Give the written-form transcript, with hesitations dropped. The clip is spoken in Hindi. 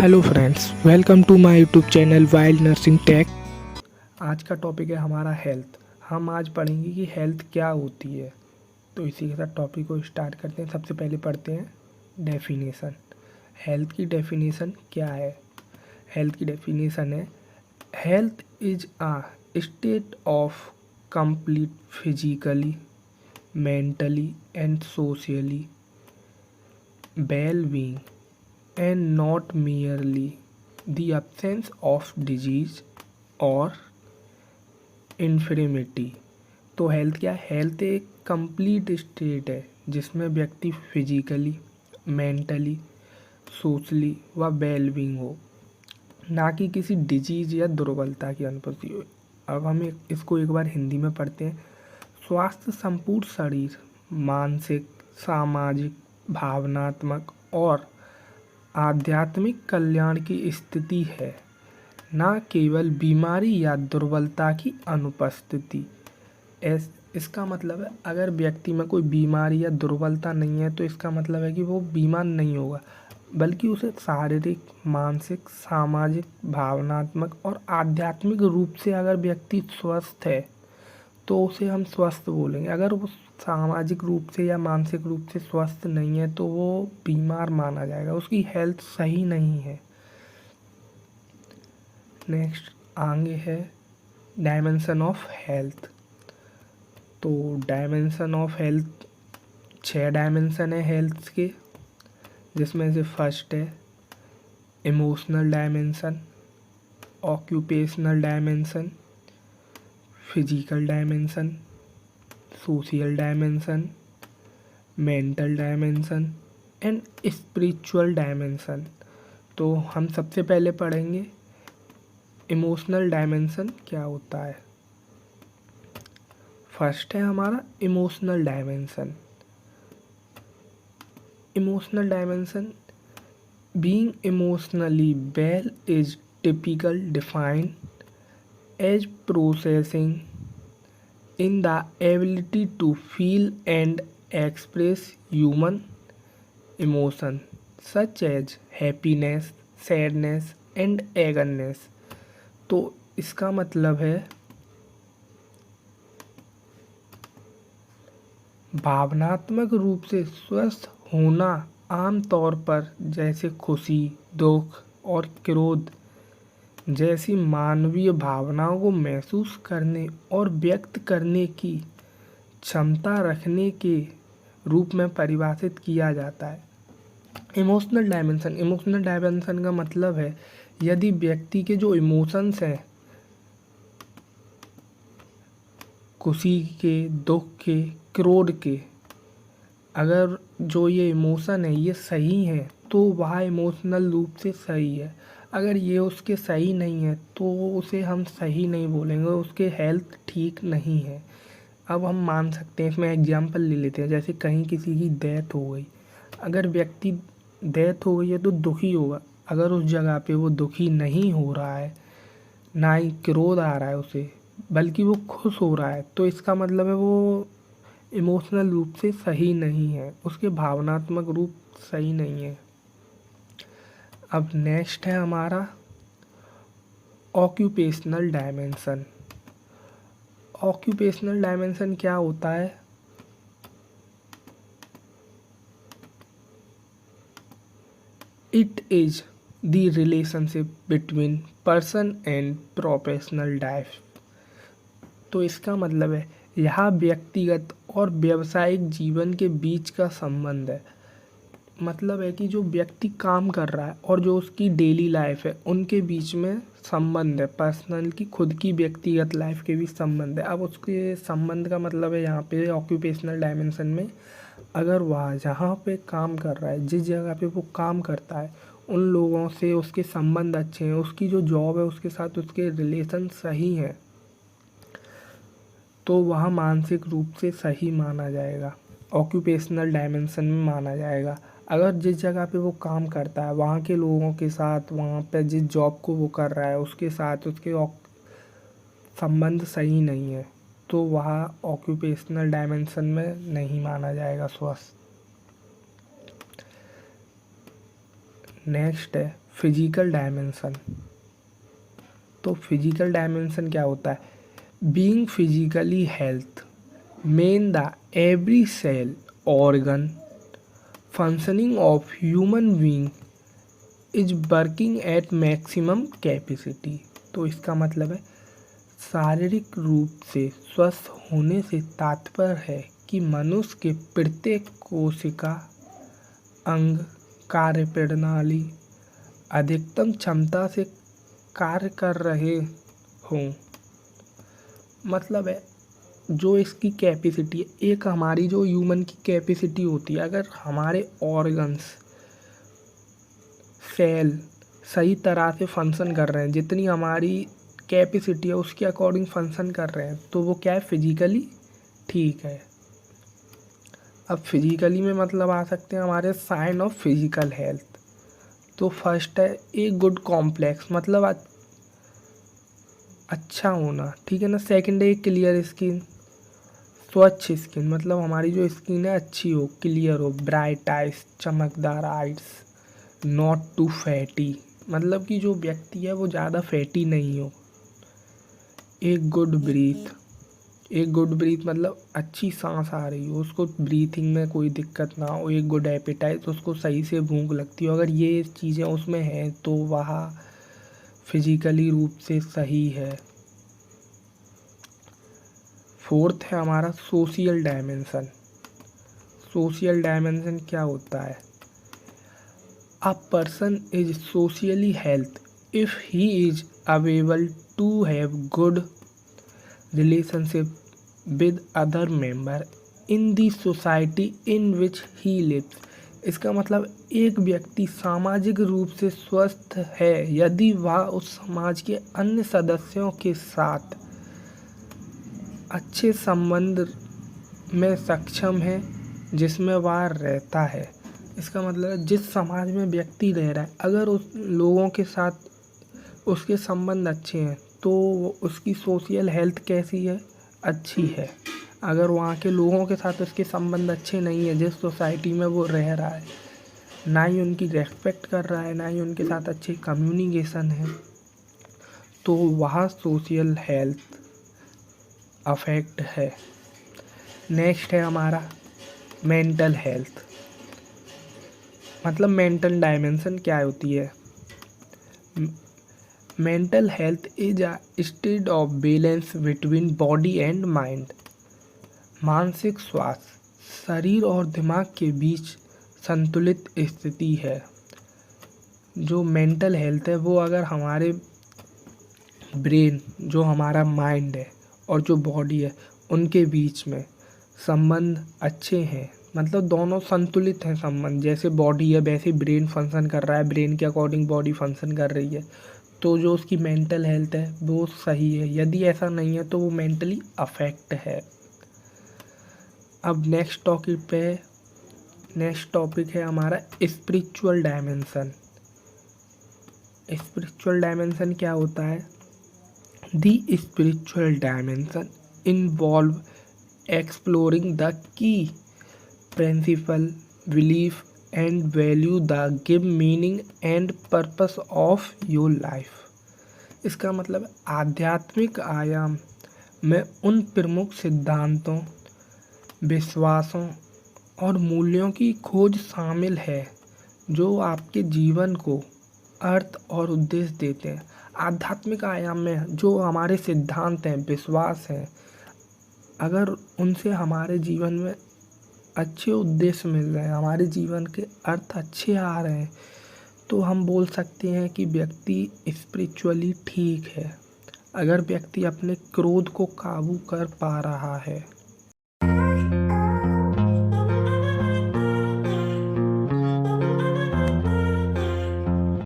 Hello friends, welcome to my YouTube channel wild nursing tech. आज का टॉपिक है हमारा हेल्थ। हम आज पढ़ेंगे कि हेल्थ क्या होती है। तो इसी के साथ टॉपिक को स्टार्ट करते हैं। सबसे पहले पढ़ते हैं डेफिनेशन। हेल्थ की डेफिनेशन क्या है? हेल्थ की डेफिनेशन है, health is a state of complete physically, mentally and socially well-being and not merely the absence of disease or infirmity। तो हेल्थ क्या है? हेल्थ एक कंप्लीट स्टेट है जिसमें व्यक्ति फिजिकली, मेंटली, सोशली व वेलबींग हो, ना कि किसी डिजीज या दुर्बलता की अनुपस्थिति हो। अब हम इसको एक बार हिंदी में पढ़ते हैं। स्वास्थ्य संपूर्ण शरीर, मानसिक, सामाजिक, भावनात्मक और आध्यात्मिक कल्याण की स्थिति है, न केवल बीमारी या दुर्बलता की अनुपस्थिति। इसका मतलब है अगर व्यक्ति में कोई बीमारी या दुर्बलता नहीं है तो इसका मतलब है कि वो बीमार नहीं होगा, बल्कि उसे शारीरिक, मानसिक, सामाजिक, भावनात्मक और आध्यात्मिक रूप से अगर व्यक्ति स्वस्थ है तो उसे हम स्वस्थ बोलेंगे। अगर वो सामाजिक रूप से या मानसिक रूप से स्वस्थ नहीं है तो वो बीमार माना जाएगा, उसकी हेल्थ सही नहीं है। नेक्स्ट आगे है डायमेंशन ऑफ हेल्थ। तो डायमेंशन ऑफ हेल्थ 6 डायमेंशन है हेल्थ के, जिसमें से फर्स्ट है emotional dimension, occupational dimension, physical dimension, social dimension, mental dimension and spiritual dimension. तो हम सबसे पहले पढ़ेंगे इमोशनल डायमेंशन क्या होता है। फर्स्ट है हमारा emotional dimension. Emotional dimension, being emotionally well is typical defined as processing in the ability to feel and express human emotion such as happiness, sadness and eagerness। तो इसका मतलब है भावनात्मक रूप से स्वस्थ होना आमतौर पर जैसे खुशी, दुख और क्रोध जैसी मानवीय भावनाओं को महसूस करने और व्यक्त करने की क्षमता रखने के रूप में परिभाषित किया जाता है। इमोशनल डायमेंशन का मतलब है यदि व्यक्ति के जो इमोशंस हैं, खुशी के, दुख के, क्रोध के, अगर जो ये इमोशन है ये सही है तो वह इमोशनल रूप से सही है। अगर ये उसके सही नहीं है तो उसे हम सही नहीं बोलेंगे, उसके हेल्थ ठीक नहीं है। अब हम मान सकते हैं, इसमें एग्जांपल ले लेते हैं। जैसे कहीं किसी की डेथ हो गई, अगर व्यक्ति डेथ हो गई है तो दुखी होगा। अगर उस जगह पे वो दुखी नहीं हो रहा है, ना ही क्रोध आ रहा है उसे, बल्कि वो खुश हो रहा है, तो इसका मतलब है वो इमोशनल रूप से सही नहीं है, उसके भावनात्मक रूप सही नहीं है। अब नेक्स्ट है हमारा ऑक्यूपेशनल डायमेंशन। ऑक्यूपेशनल डायमेंशन क्या होता है? It is the relationship between person and professional life. तो इसका मतलब है यह व्यक्तिगत और व्यावसायिक जीवन के बीच का संबंध है। मतलब है कि जो व्यक्ति काम कर रहा है और जो उसकी डेली लाइफ है उनके बीच में संबंध है, पर्सनल की खुद की व्यक्तिगत लाइफ के बीच संबंध है। अब उसके संबंध का मतलब है यहाँ पे ऑक्यूपेशनल डायमेंशन में, अगर वह जहाँ पे काम कर रहा है, जिस जगह पे वो काम करता है, उन लोगों से उसके संबंध अच्छे हैं, उसकी जो जॉब है उसके साथ उसके रिलेशन सही हैं, तो वह मानसिक रूप से सही माना जाएगा, ऑक्यूपेशनल डायमेंशन में माना जाएगा। अगर जिस जगह पे वो काम करता है वहाँ के लोगों के साथ, वहाँ पे जिस जॉब को वो कर रहा है उसके साथ उसके संबंध सही नहीं है, तो वह ऑक्यूपेशनल डायमेंशन में नहीं माना जाएगा स्वस्थ। नेक्स्ट है फिजिकल डायमेंशन। तो फिजिकल डायमेंशन क्या होता है? Being physically health mean the every cell organ functioning of human being is working at maximum capacity. तो इसका मतलब है शारीरिक रूप से स्वस्थ होने से तात्पर्य है कि मनुष्य के प्रत्येक कोशिका, अंग, कार्य प्रणाली अधिकतम क्षमता से कार्य कर रहे हों। मतलब है जो इसकी कैपेसिटी है, एक हमारी जो ह्यूमन की कैपेसिटी होती है, अगर हमारे ऑर्गन्स, सेल सही तरह से फंक्शन कर रहे हैं, जितनी हमारी कैपेसिटी है उसके अकॉर्डिंग फंक्शन कर रहे हैं, तो वो क्या है? फिजिकली ठीक है। अब फिजिकली में मतलब आ सकते हैं हमारे साइन ऑफ फिजिकल हेल्थ। तो फर्स्ट है ए गुड कॉम्प्लेक्स, मतलब अच्छा होना, ठीक है ना। सेकंड है क्लियर स्किन, स्वच्छ स्किन, मतलब हमारी जो स्किन है अच्छी हो, क्लियर हो, ब्राइट आइज, चमकदार आइज, नॉट टू फैटी, मतलब कि जो व्यक्ति है वो ज़्यादा फैटी नहीं हो। एक गुड ब्रीथ, एक गुड ब्रीथ मतलब अच्छी सांस आ रही हो, उसको ब्रीथिंग में कोई दिक्कत ना हो। एक गुड एपेटाइट, उसको सही से भूख लगती हो। अगर ये चीज़ें उसमें हैं तो वह फिजिकली रूप से सही है। फोर्थ है हमारा सोशल डायमेंशन। सोशल डायमेंशन क्या होता है? A person is socially health if he is available to have good relationship with other member in the society in which he lives। इसका मतलब एक व्यक्ति सामाजिक रूप से स्वस्थ है यदि वह उस समाज के अन्य सदस्यों के साथ अच्छे संबंध में सक्षम है जिसमें वह रहता है। इसका मतलब जिस समाज में व्यक्ति रह रहा है, अगर उस लोगों के साथ उसके संबंध अच्छे हैं तो उसकी सोशल हेल्थ कैसी है? अच्छी है। अगर वहाँ के लोगों के साथ उसके संबंध अच्छे नहीं है, जिस सोसाइटी में वो रह रहा है, ना ही उनकी रेस्पेक्ट कर रहा है, ना ही उनके साथ अच्छी कम्युनिकेशन है, तो वह सोशल हेल्थ अफेक्ट है। नेक्स्ट है हमारा मेंटल हेल्थ, मतलब मेंटल डायमेंशन क्या होती है? Mental health is a state of balance between body and mind. मानसिक स्वास्थ्य शरीर और दिमाग के बीच संतुलित स्थिति है। जो मेंटल हेल्थ है वो अगर हमारे ब्रेन, जो हमारा माइंड है और जो बॉडी है उनके बीच में संबंध अच्छे हैं, मतलब दोनों संतुलित हैं संबंध, जैसे बॉडी है वैसे ब्रेन फंक्शन कर रहा है, ब्रेन के अकॉर्डिंग बॉडी फंक्शन कर रही है, तो जो उसकी मेंटल हेल्थ है वो सही है। यदि ऐसा नहीं है तो वो मेंटली अफेक्ट है। अब नेक्स्ट टॉपिक है हमारा स्पिरिचुअल डायमेंशन। स्पिरिचुअल डायमेंशन क्या होता है? The spiritual dimension involve exploring the key principle belief and value the give meaning and purpose of your life. इसका मतलब आध्यात्मिक आयाम में उन प्रमुख सिद्धांतों, विश्वासों और मूल्यों की खोज शामिल है जो आपके जीवन को अर्थ और उद्देश्य देते हैं। आध्यात्मिक आयाम में जो हमारे सिद्धांत हैं, विश्वास हैं, अगर उनसे हमारे जीवन में अच्छे उद्देश्य मिल रहे हैं, हमारे जीवन के अर्थ अच्छे आ रहे हैं, तो हम बोल सकते हैं कि व्यक्ति स्पिरिचुअली ठीक है। अगर व्यक्ति अपने क्रोध को काबू कर पा रहा है,